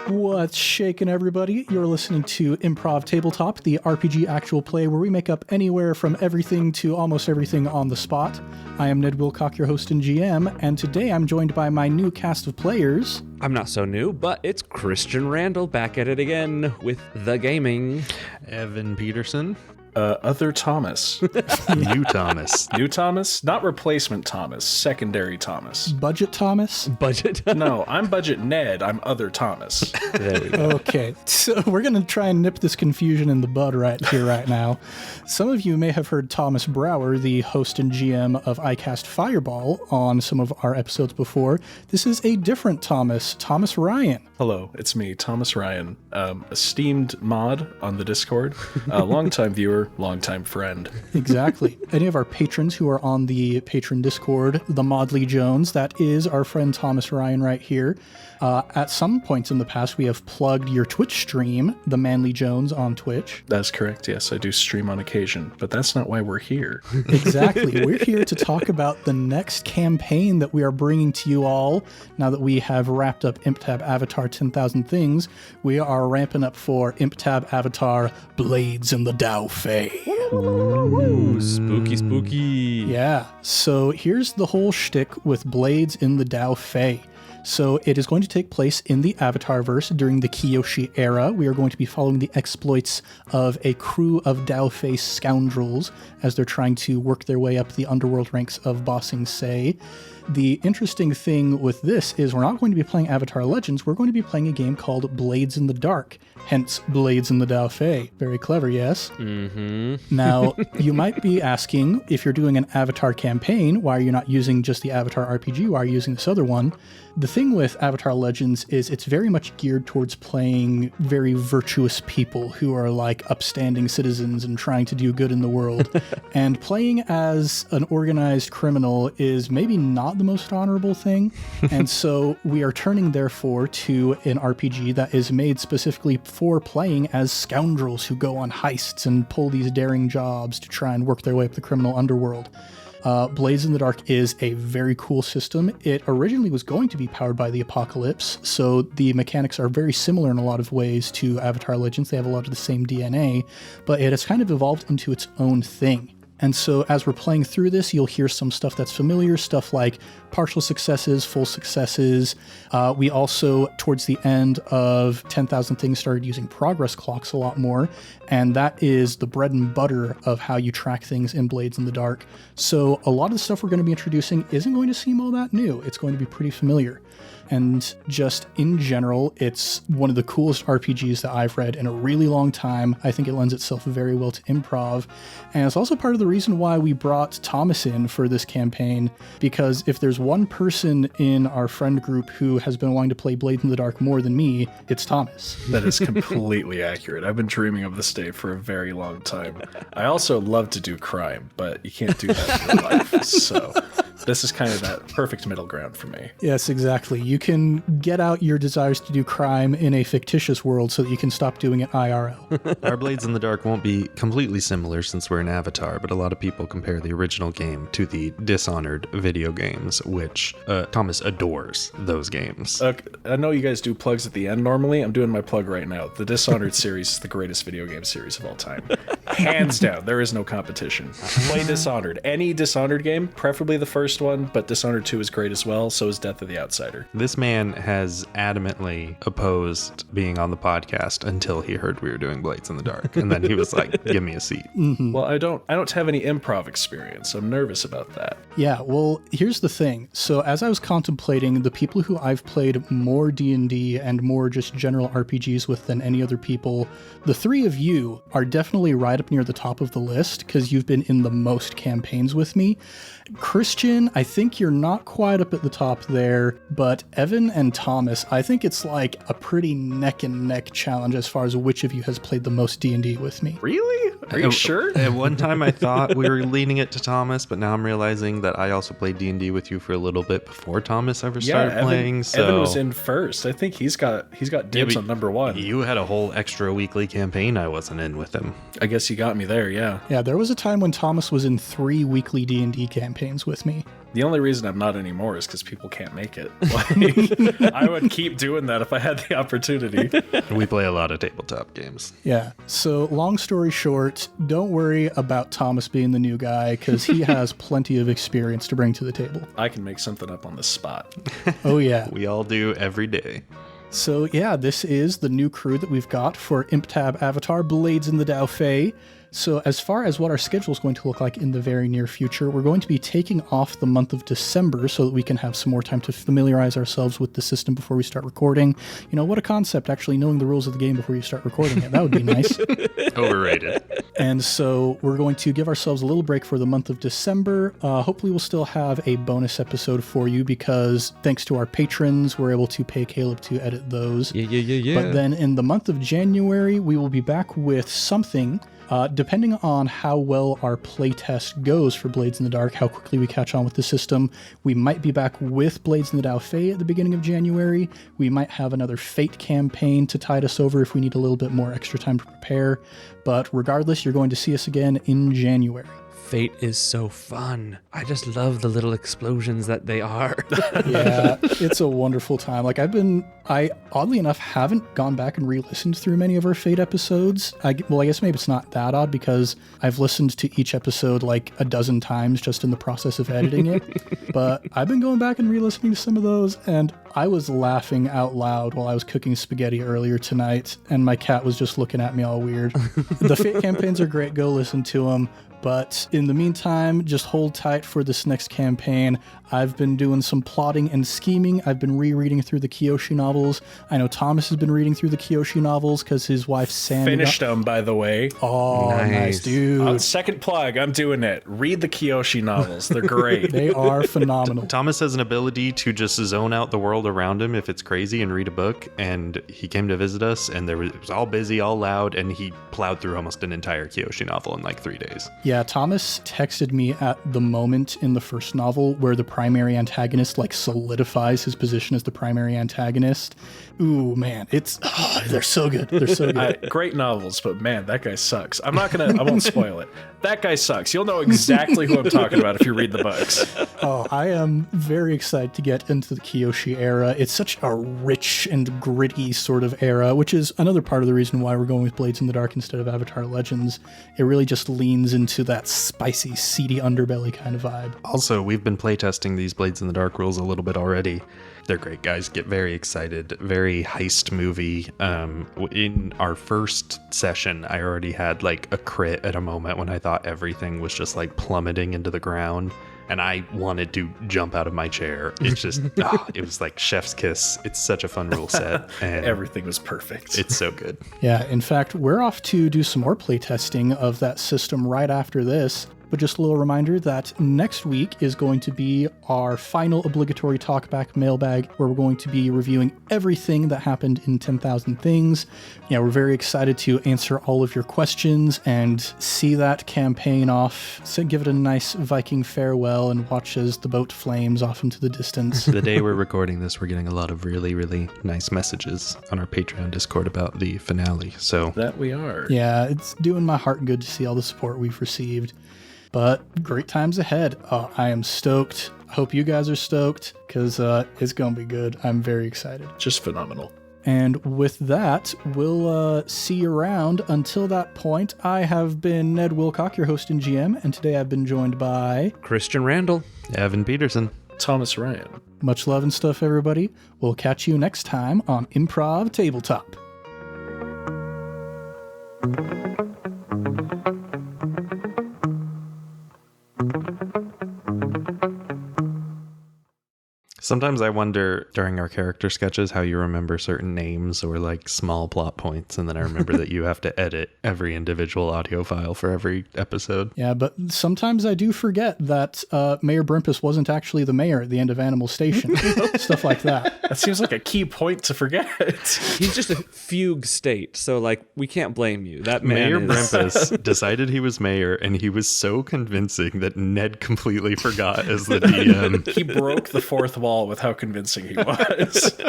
What's shaking, everybody? You're listening to Improv Tabletop, the RPG actual play where we make up anywhere from everything to almost everything on the spot. I am Ned Wilcock, your host and GM, and today I'm joined by my new cast of players. I'm not so new, but it's Christian Randell back at it again with the gaming. Evan Peterson. Other Thomas. New Thomas. New Thomas? Not replacement Thomas. Secondary Thomas. Budget Thomas? Budget? No, I'm Budget Ned. I'm Other Thomas. There we go. Okay, so we're going to try and nip this confusion in the bud right now. Some of you may have heard Thomas Brower, the host and GM of iCast Fireball, on some of our episodes before. This is a different Thomas, Thomas Ryan. Hello, it's me, Thomas Ryan, esteemed mod on the Discord, longtime viewer, longtime friend. Exactly. Any of our patrons who are on the patron Discord, the Modley Jones, that is our friend Thomas Ryan right here. At some points in the past, we have plugged your Twitch stream, the Manly Jones on Twitch. That's correct, yes, I do stream on occasion, but that's not why we're here. Exactly. We're here to talk about the next campaign that we are bringing to you all. Now that we have wrapped up ImpTab Avatar 10,000 Things, we are ramping up for ImpTab Avatar Blades in the Daofei. Ooh, spooky, spooky. Yeah, so here's the whole shtick with Blades in the Daofei. So it is going to take place in the Avatarverse during the Kyoshi era. We are going to be following the exploits of a crew of Daofei scoundrels as they're trying to work their way up the underworld ranks of Ba Sing Se. The interesting thing with this is we're not going to be playing Avatar Legends, we're going to be playing a game called Blades in the Dark, hence Blades in the Daofei. Very clever, yes? Mm-hmm. Now, you might be asking, if you're doing an Avatar campaign, why are you not using just the Avatar RPG? Why are you using this other one? The thing with Avatar Legends is it's very much geared towards playing very virtuous people who are like upstanding citizens and trying to do good in the world. And playing as an organized criminal is maybe not the most honorable thing. And so we are turning, therefore, to an RPG that is made specifically for playing as scoundrels who go on heists and pull these daring jobs to try and work their way up the criminal underworld. Blades in the Dark is a very cool system. It originally was going to be powered by the Apocalypse, so the mechanics are very similar in a lot of ways to Avatar Legends. They have a lot of the same DNA, but it has kind of evolved into its own thing. And so as we're playing through this, you'll hear some stuff that's familiar, stuff like partial successes, full successes. We also, towards the end of 10,000 Things, started using progress clocks a lot more, and that is the bread and butter of how you track things in Blades in the Dark. So a lot of the stuff we're going to be introducing isn't going to seem all that new. It's going to be pretty familiar. And just in general, it's one of the coolest RPGs that I've read in a really long time. I think it lends itself very well to improv. And it's also part of the reason why we brought Thomas in for this campaign, because if there's one person in our friend group who has been wanting to play Blades in the Dark more than me, it's Thomas. That is completely accurate. I've been dreaming of this day for a very long time. I also love to do crime, but you can't do that in real life, so this is kind of that perfect middle ground for me. Yes, exactly. You can get out your desires to do crime in a fictitious world so that you can stop doing it IRL. Our Blades in the Dark won't be completely similar since we're an Avatar, but a lot of people compare the original game to the Dishonored video games, which Thomas adores those games. I know you guys do plugs at the end normally. I'm doing my plug right now. The Dishonored series is the greatest video game series of all time. Hands down, there is no competition. Play Dishonored. Any Dishonored game, preferably the first one, but Dishonored 2 is great as well, so is Death of the Outsider. This man has adamantly opposed being on the podcast until he heard we were doing Blades in the Dark, and then he was like, give me a seat. Mm-hmm. Well, I don't have any improv experience. I'm nervous about that. Yeah, well, here's the thing. So as I was contemplating the people who I've played more D&D and more just general RPGs with than any other people, the three of you are definitely right up near the top of the list because you've been in the most campaigns with me. Christian Christian, I think you're not quite up at the top there, but Evan and Thomas, I think it's like a pretty neck and neck challenge as far as which of you has played the most D&D with me. Really? Are you sure? At one time I thought we were leaning it to Thomas, but now I'm realizing that I also played D&D with you for a little bit before Thomas ever started playing. So Evan was in first. I think he's got dibs on number one. You had a whole extra weekly campaign I wasn't in with him. I guess you got me there, yeah. Yeah, there was a time when Thomas was in 3 weekly D&D campaigns with me. The only reason I'm not anymore is because people can't make it. Like, I would keep doing that if I had the opportunity. We play a lot of tabletop games. Yeah, so long story short, don't worry about Thomas being the new guy, because he has plenty of experience to bring to the table. I can make something up on the spot. Oh yeah. We all do every day. So yeah, this is the new crew that we've got for ImpTab Avatar, Blades in the Daofei. So as far as what our schedule is going to look like in the very near future, we're going to be taking off the month of December so that we can have some more time to familiarize ourselves with the system before we start recording. You know, what a concept, actually knowing the rules of the game before you start recording it. That would be nice. Overrated. And so we're going to give ourselves a little break for the month of December. Hopefully we'll still have a bonus episode for you because thanks to our patrons, we're able to pay Caleb to edit those. Yeah. But then in the month of January, we will be back with something. Depending on how well our playtest goes for Blades in the Dark, how quickly we catch on with the system, we might be back with Blades in the Daofei at the beginning of January. We might have another Fate campaign to tide us over if we need a little bit more extra time to prepare. But regardless, you're going to see us again in January. Fate is so fun. I just love the little explosions that they are. Yeah, it's a wonderful time. Like I oddly enough haven't gone back and re-listened through many of our Fate episodes. I guess maybe it's not that odd because I've listened to each episode like a dozen times just in the process of editing it. But I've been going back and re-listening to some of those, and I was laughing out loud while I was cooking spaghetti earlier tonight, and my cat was just looking at me all weird. The Fate campaigns are great. Go listen to them. But in the meantime, just hold tight for this next campaign. I've been doing some plotting and scheming. I've been rereading through the Kyoshi novels. I know Thomas has been reading through the Kyoshi novels because his wife Sandy Finished them, by the way. Oh, nice dude. Second plug, I'm doing it. Read the Kyoshi novels. They're great. They are phenomenal. Thomas has an ability to just zone out the world around him if it's crazy and read a book. And he came to visit us, and it was all busy, all loud, and he plowed through almost an entire Kyoshi novel in like 3 days. Yeah, Thomas texted me at the moment in the first novel where the primary antagonist like solidifies his position as the primary antagonist. Ooh, man, they're so good. They're so good. Great novels, but man, that guy sucks. I won't spoil it. That guy sucks. You'll know exactly who I'm talking about if you read the books. Oh, I am very excited to get into the Kyoshi era. It's such a rich and gritty sort of era, which is another part of the reason why we're going with Blades in the Dark instead of Avatar Legends. It really just leans into that spicy, seedy underbelly kind of vibe. Also, we've been playtesting these Blades in the Dark rules a little bit already. They're great, guys. Get very excited. Very heist movie. In our first session, I already had like a crit at a moment when I thought everything was just like plummeting into the ground. And I wanted to jump out of my chair. It's just, it was like chef's kiss. It's such a fun rule set. And everything was perfect. It's so good. Yeah, in fact, we're off to do some more playtesting of that system right after this. But just a little reminder that next week is going to be our final obligatory talkback mailbag, where we're going to be reviewing everything that happened in 10,000 Things. Yeah, we're very excited to answer all of your questions and see that campaign off. So give it a nice Viking farewell and watch as the boat flames off into the distance. The day we're recording this, we're getting a lot of really, really nice messages on our Patreon Discord about the finale. So that we are. Yeah, it's doing my heart good to see all the support we've received. But great times ahead. I am stoked. I hope you guys are stoked because it's going to be good. I'm very excited. Just phenomenal. And with that, we'll see you around. Until that point, I have been Ned Wilcock, your host and GM, and today I've been joined by Christian Randell. Evan Peterson. Thomas Ryan. Much love and stuff, everybody. We'll catch you next time on Improv Tabletop. Sometimes I wonder during our character sketches how you remember certain names or like small plot points, and then I remember that you have to edit every individual audio file for every episode. Yeah, but sometimes I do forget that Mayor Brimpus wasn't actually the mayor at the end of Animal Station. Stuff like that. That seems like a key point to forget. He's just a fugue state, so like we can't blame you. That man Mayor is... Brimpus decided he was mayor, and he was so convincing that Ned completely forgot as the DM. He broke the fourth wall with how convincing he was.